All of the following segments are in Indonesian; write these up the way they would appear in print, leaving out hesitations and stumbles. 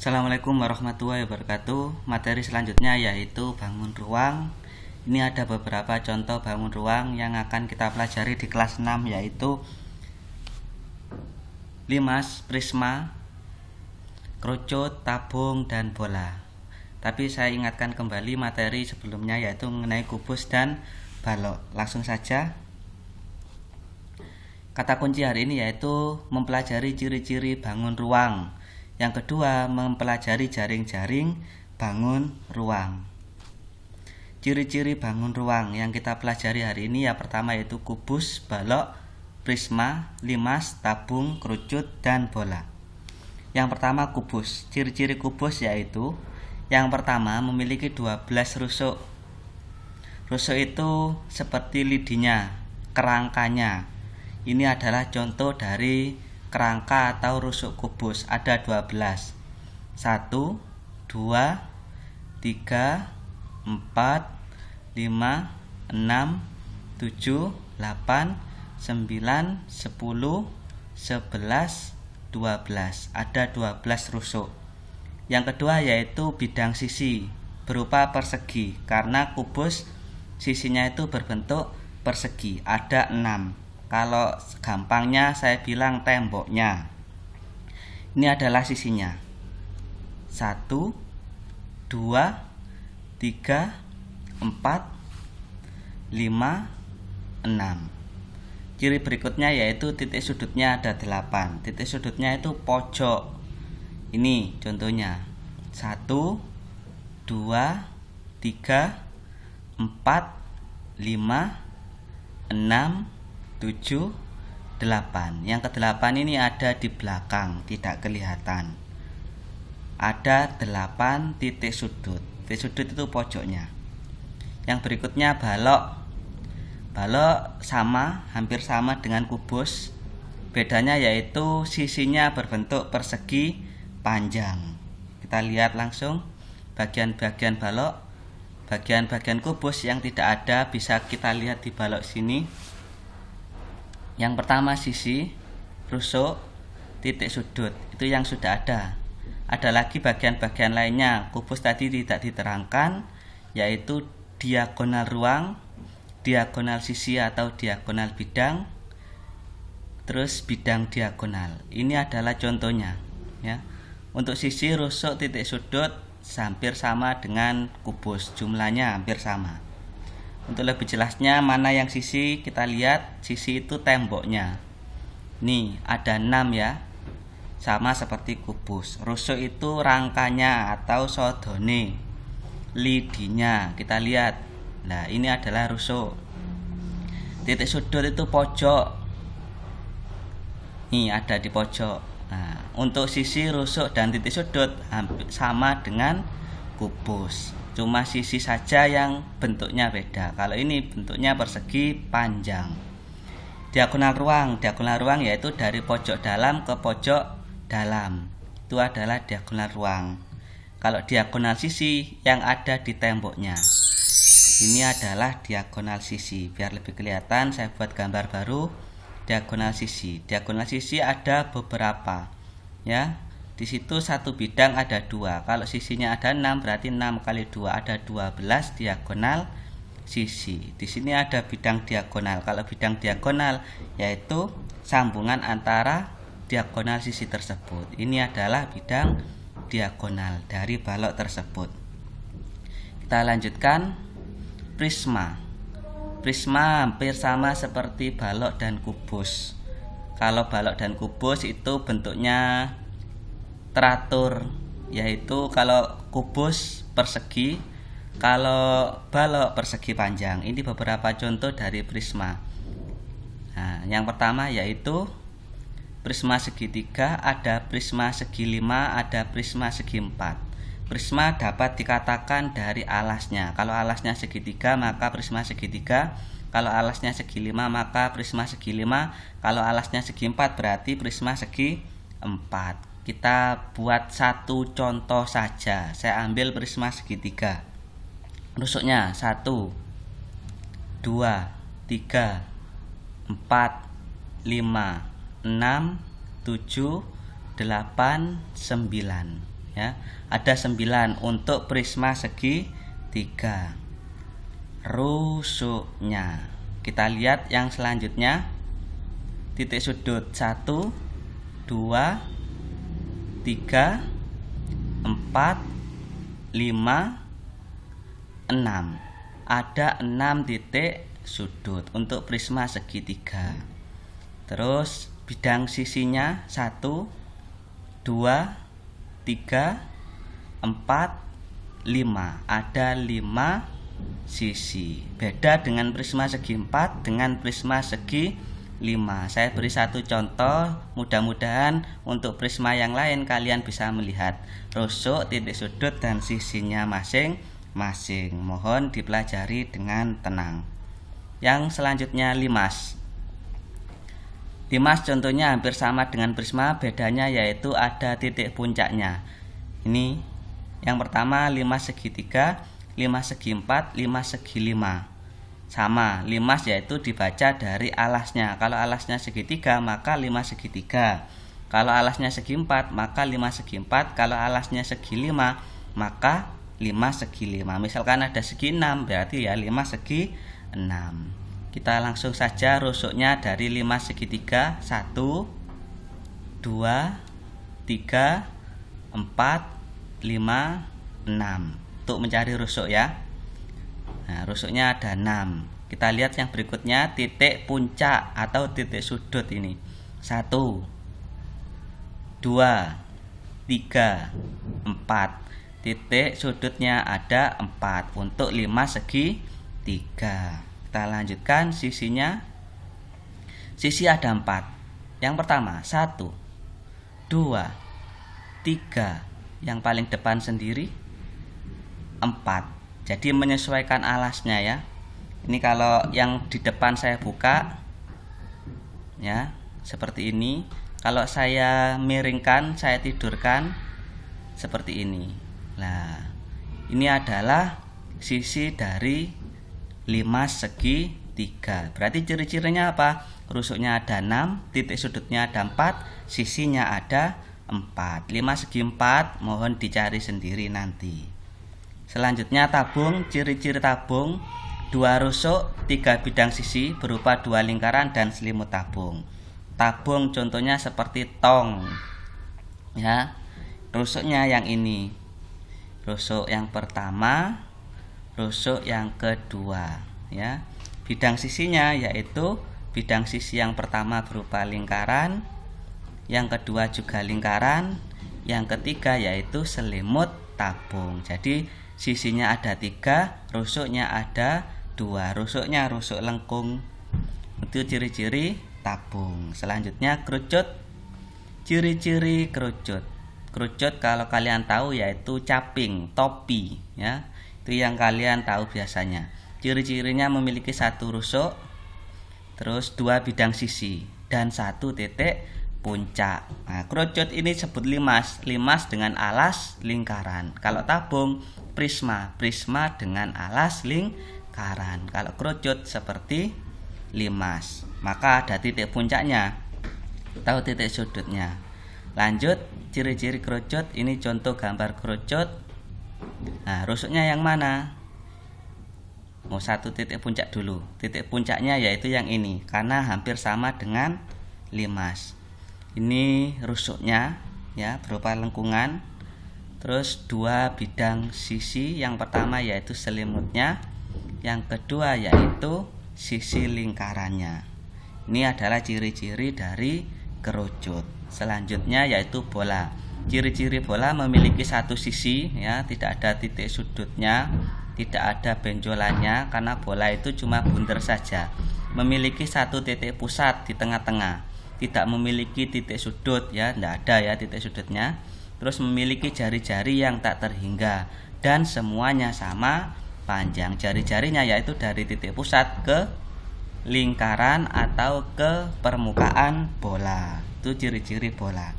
Assalamualaikum warahmatullahi wabarakatuh. Materi selanjutnya yaitu bangun ruang. Ini ada beberapa contoh bangun ruang yang akan kita pelajari di kelas 6, yaitu limas, prisma, kerucut, tabung, dan bola. Tapi saya ingatkan kembali materi sebelumnya, yaitu mengenai kubus dan balok. Langsung saja. Kata kunci hari ini yaitu mempelajari ciri-ciri bangun ruang. Yang kedua, mempelajari jaring-jaring bangun ruang. Ciri-ciri bangun ruang yang kita pelajari hari ini yang pertama yaitu kubus, balok, prisma, limas, tabung, kerucut, dan bola. Yang pertama kubus. Ciri-ciri kubus yaitu yang pertama memiliki 12 rusuk. Rusuk itu seperti lidinya, kerangkanya. Ini adalah contoh dari kerangka atau rusuk kubus. Ada 12. 1, 2, 3, 4, 5, 6, 7, 8, 9, 10, 11, 12. Ada 12 rusuk. Yang kedua yaitu bidang sisi berupa persegi, karena kubus sisinya itu berbentuk persegi. Ada 6. Kalau gampangnya saya bilang temboknya. Ini adalah sisinya. 1, 2, 3, 4, 5, 6. Ciri berikutnya yaitu titik sudutnya ada 8. Titik sudutnya itu pojok. Ini contohnya. 1, 2, 3, 4, 5, 6, 7, 8. Yang ke-8 ini ada di belakang, tidak kelihatan. Ada 8 titik sudut. Titik sudut itu pojoknya. Yang berikutnya balok. Balok sama, hampir sama dengan kubus. Bedanya yaitu sisinya berbentuk persegi panjang. Kita lihat langsung bagian-bagian balok. Bagian-bagian kubus yang tidak ada bisa kita lihat di balok sini. Yang pertama sisi, rusuk, titik sudut, itu yang sudah ada. Ada lagi bagian-bagian lainnya, kubus tadi tidak diterangkan, yaitu diagonal ruang, diagonal sisi atau diagonal bidang, terus bidang diagonal. Ini adalah contohnya, ya. Untuk sisi, rusuk, titik sudut hampir sama dengan kubus, jumlahnya hampir sama. Untuk lebih jelasnya mana yang sisi, kita lihat sisi itu temboknya. Nih ada 6 ya, sama seperti kubus. Rusuk itu rangkanya atau sodone, lidinya, kita lihat. Nah ini adalah rusuk. Titik sudut itu pojok. Nih ada di pojok. Nah, untuk sisi, rusuk, dan titik sudut hampir sama dengan kubus. Cuma sisi saja yang bentuknya beda. Kalau ini bentuknya persegi panjang. Diagonal ruang yaitu dari pojok dalam ke pojok dalam. Itu adalah diagonal ruang. Kalau diagonal sisi yang ada di temboknya. Ini adalah diagonal sisi. Biar lebih kelihatan saya buat gambar baru. Diagonal sisi. Diagonal sisi ada beberapa, ya. Di situ satu bidang ada 2. Kalau sisinya ada 6 berarti 6 kali 2 ada 12 diagonal sisi. Di sini ada bidang diagonal. Kalau bidang diagonal yaitu sambungan antara diagonal sisi tersebut. Ini adalah bidang diagonal dari balok tersebut. Kita lanjutkan prisma. Prisma hampir sama seperti balok dan kubus. Kalau balok dan kubus itu bentuknya teratur, yaitu kalau kubus persegi, kalau balok persegi panjang. Ini beberapa contoh dari prisma. Nah, yang pertama yaitu prisma segitiga, ada prisma segi 5, ada prisma segi 4. Prisma dapat dikatakan dari alasnya. Kalau alasnya segitiga maka prisma segitiga. Kalau alasnya segi 5 maka prisma segi 5. Kalau alasnya segi 4 berarti prisma segi 4. Kita buat satu contoh saja. Saya ambil prisma segitiga. Rusuknya 1, 2, 3, 4, 5, 6, 7, 8, 9. ya. Ada 9 untuk prisma segitiga. Rusuknya. Kita lihat yang selanjutnya. Titik sudut 1, 2, 3, 4, 5, 6. Ada 6 titik sudut untuk prisma segitiga. Terus bidang sisinya 1, 2, 3, 4, 5. Ada 5 sisi. Beda dengan prisma segi 4 dengan prisma segi 5. Saya beri satu contoh, mudah-mudahan untuk prisma yang lain kalian bisa melihat rusuk, titik sudut dan sisinya masing-masing. Mohon dipelajari dengan tenang. Yang selanjutnya limas. Limas contohnya hampir sama dengan prisma, bedanya yaitu ada titik puncaknya. Ini yang pertama limas segitiga, limas segi 4, limas segi 5. Sama, limas yaitu dibaca dari alasnya. Kalau alasnya segitiga maka limas segitiga. Kalau alasnya segi 4 maka limas segi 4. Kalau alasnya segi 5 maka limas segi 5. Misalkan ada segi 6 berarti ya limas segi 6. Kita langsung saja rusuknya dari limas segitiga. 1, 2, 3, 4, 5, 6. Untuk mencari rusuk ya. Nah, rusuknya ada 6. Kita lihat yang berikutnya, titik puncak atau titik sudut ini. 1, 2, 3, 4. Titik sudutnya ada 4 untuk limas segi 3. Kita lanjutkan sisinya. Sisi ada 4. Yang pertama 1, 2, 3. Yang paling depan sendiri 4. Jadi menyesuaikan alasnya ya. Ini kalau yang di depan saya buka ya, seperti ini. Kalau saya miringkan, saya tidurkan seperti ini. Nah, ini adalah sisi dari limas segi 3. Berarti ciri-cirinya apa? Rusuknya ada 6, titik sudutnya ada 4, sisinya ada 4. Limas segi 4 mohon dicari sendiri nanti. Selanjutnya tabung, ciri-ciri tabung 2 rusuk, 3 bidang sisi berupa 2 lingkaran dan selimut tabung. Tabung contohnya seperti tong. Ya. Rusuknya yang ini. Rusuk yang pertama, rusuk yang kedua, ya. Bidang sisinya yaitu bidang sisi yang pertama berupa lingkaran, yang kedua juga lingkaran, yang ketiga yaitu selimut tabung. Jadi sisinya ada 3, rusuknya ada 2. Rusuknya rusuk lengkung. Itu ciri-ciri tabung. Selanjutnya kerucut. Ciri-ciri kerucut. Kerucut kalau kalian tahu yaitu caping, topi ya. Itu yang kalian tahu biasanya. Ciri-cirinya memiliki 1 rusuk, terus 2 bidang sisi dan 1 titik puncak. Nah, kerucut ini sebut limas. Limas dengan alas lingkaran. Kalau tabung prisma. Prisma dengan alas lingkaran. Kalau kerucut seperti limas. Maka ada titik puncaknya. Tahu titik sudutnya. Lanjut, ciri-ciri kerucut. Ini contoh gambar kerucut. Nah, rusuknya yang mana? Mau 1 titik puncak dulu. Titik puncaknya yaitu yang ini. Karena hampir sama dengan limas. Ini rusuknya ya, berupa lengkungan. Terus 2 bidang sisi. Yang pertama yaitu selimutnya, yang kedua yaitu sisi lingkarannya. Ini adalah ciri-ciri dari kerucut. Selanjutnya yaitu bola. Ciri-ciri bola memiliki 1 sisi ya, tidak ada titik sudutnya, tidak ada benjolannya karena bola itu cuma bundar saja. Memiliki 1 titik pusat di tengah-tengah. Tidak memiliki titik sudut ya, tidak ada ya titik sudutnya. Terus memiliki jari-jari yang tak terhingga dan semuanya sama panjang. Jari-jarinya yaitu dari titik pusat ke lingkaran atau ke permukaan bola. Itu ciri-ciri bola.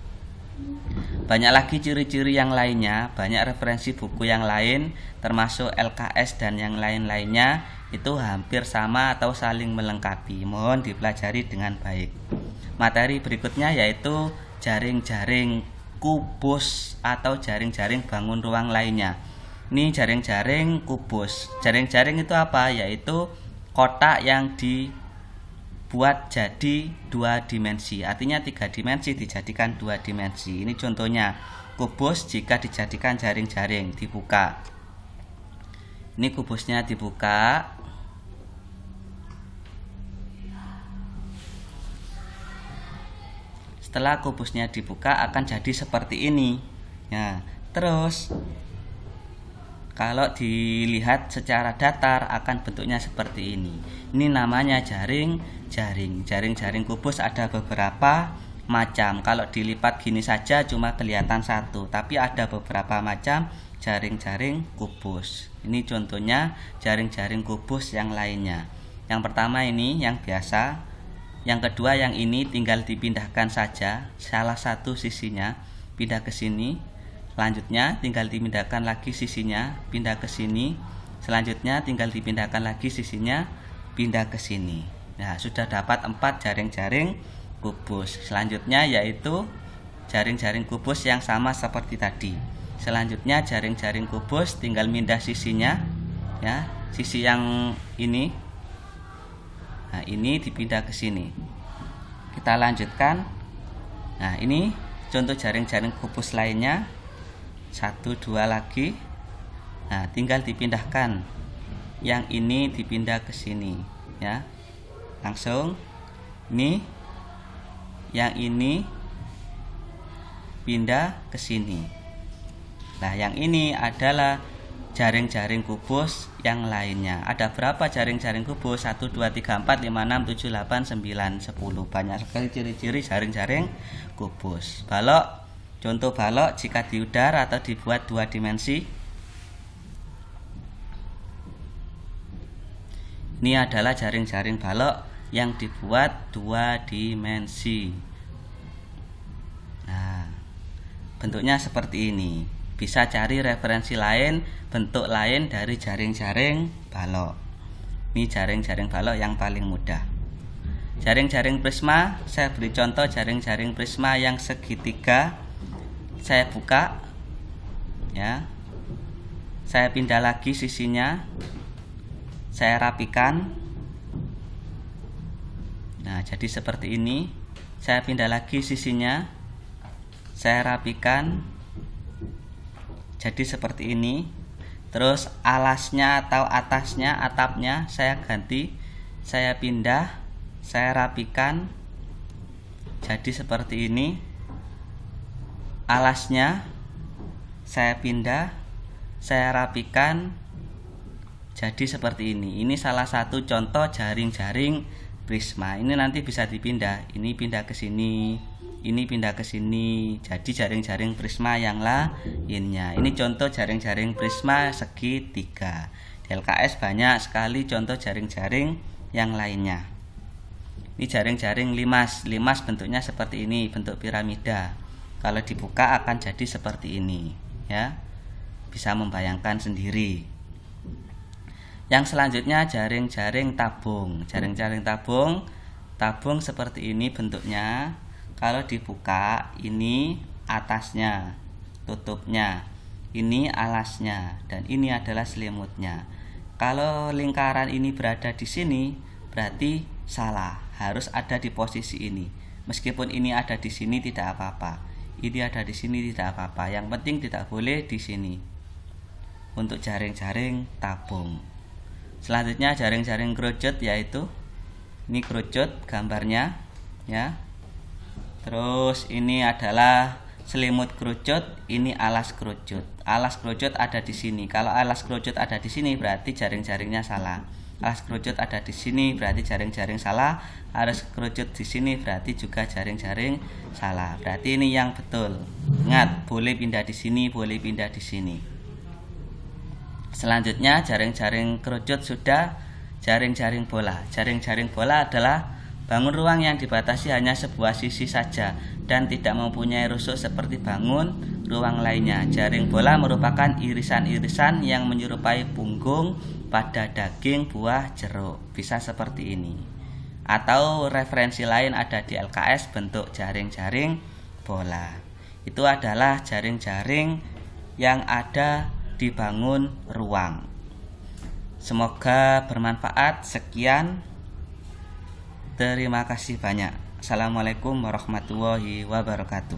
Banyak lagi ciri-ciri yang lainnya, banyak referensi buku yang lain termasuk LKS dan yang lain-lainnya itu hampir sama atau saling melengkapi. Mohon dipelajari dengan baik. Materi berikutnya yaitu jaring-jaring kubus atau jaring-jaring bangun ruang lainnya. Ini jaring-jaring kubus. Jaring-jaring itu apa? Yaitu kotak yang dibuat jadi 2 dimensi. Artinya 3 dimensi dijadikan 2 dimensi. Ini contohnya kubus jika dijadikan jaring-jaring dibuka. Ini kubusnya dibuka. Setelah kubusnya dibuka akan jadi seperti ini. Nah, terus kalau dilihat secara datar akan bentuknya seperti ini. Ini namanya jaring-jaring. Jaring-jaring kubus ada beberapa macam. Kalau dilipat gini saja cuma kelihatan satu, tapi ada beberapa macam jaring-jaring kubus. Ini contohnya jaring-jaring kubus yang lainnya. Yang pertama ini yang biasa. Yang kedua yang ini tinggal dipindahkan saja salah satu sisinya, pindah ke sini. Selanjutnya tinggal dipindahkan lagi sisinya, pindah ke sini. Selanjutnya tinggal dipindahkan lagi sisinya, pindah ke sini. Nah, sudah dapat 4 jaring-jaring kubus. Selanjutnya yaitu jaring-jaring kubus yang sama seperti tadi. Selanjutnya jaring-jaring kubus tinggal pindah sisinya, ya, sisi yang ini. Nah, ini dipindah ke sini. Kita lanjutkan. Nah, ini contoh jaring-jaring kubus lainnya. 1, 2 lagi. Nah, tinggal dipindahkan. Yang ini dipindah ke sini, ya. Langsung. Ini yang ini pindah ke sini. Nah, yang ini adalah jaring-jaring kubus yang lainnya. Ada berapa jaring-jaring kubus? 1, 2, 3, 4, 5, 6, 7, 8, 9, 10. Banyak sekali ciri-ciri jaring-jaring kubus. Balok, contoh balok jika diudar atau dibuat 2 dimensi. Ini adalah jaring-jaring balok yang dibuat 2 dimensi. Nah, bentuknya seperti ini. Bisa cari referensi lain, bentuk lain dari jaring-jaring balok. Ini jaring-jaring balok yang paling mudah. Jaring-jaring prisma, saya beri contoh jaring-jaring prisma yang segitiga. Saya buka, ya. Saya pindah lagi sisinya. Saya rapikan. Nah, jadi seperti ini. Saya pindah lagi sisinya. Saya rapikan. Jadi seperti ini. Terus alasnya atau atasnya, atapnya saya ganti. Saya pindah, saya rapikan. Jadi seperti ini. Alasnya saya pindah, saya rapikan. Jadi seperti ini. Ini salah satu contoh jaring-jaring prisma. Ini nanti bisa dipindah. Ini pindah ke sini, ini pindah ke sini. Jadi jaring-jaring prisma yang lainnya. Ini contoh jaring-jaring prisma segitiga. Di LKS banyak sekali contoh jaring-jaring yang lainnya. Ini jaring-jaring limas. Limas bentuknya seperti ini, bentuk piramida. Kalau dibuka akan jadi seperti ini, ya. Bisa membayangkan sendiri. Yang selanjutnya jaring-jaring tabung. Jaring-jaring tabung seperti ini bentuknya. Kalau dibuka, ini atasnya, tutupnya, ini alasnya, dan ini adalah selimutnya. Kalau lingkaran ini berada di sini, berarti salah, harus ada di posisi ini. Meskipun ini ada di sini tidak apa-apa, ini ada di sini tidak apa-apa. Yang penting tidak boleh di sini. Untuk jaring-jaring tabung. Selanjutnya jaring-jaring kerucut, yaitu ini kerucut gambarnya, ya. Terus ini adalah selimut kerucut, ini alas kerucut. Alas kerucut ada di sini. Kalau alas kerucut ada di sini berarti jaring-jaringnya salah. Alas kerucut ada di sini berarti jaring-jaring salah. Alas kerucut di sini berarti juga jaring-jaring salah. Berarti ini yang betul. Ingat, boleh pindah di sini, boleh pindah di sini. Selanjutnya jaring-jaring kerucut sudah. Jaring-jaring bola. Jaring-jaring bola adalah bangun ruang yang dibatasi hanya sebuah sisi saja dan tidak mempunyai rusuk seperti bangun ruang lainnya. Jaring bola merupakan irisan-irisan yang menyerupai punggung pada daging buah jeruk. Bisa seperti ini. Atau referensi lain ada di LKS bentuk jaring-jaring bola. itu adalah jaring-jaring yang ada di bangun ruang. Semoga bermanfaat. Sekian, terima kasih banyak. Assalamualaikum warahmatullahi wabarakatuh.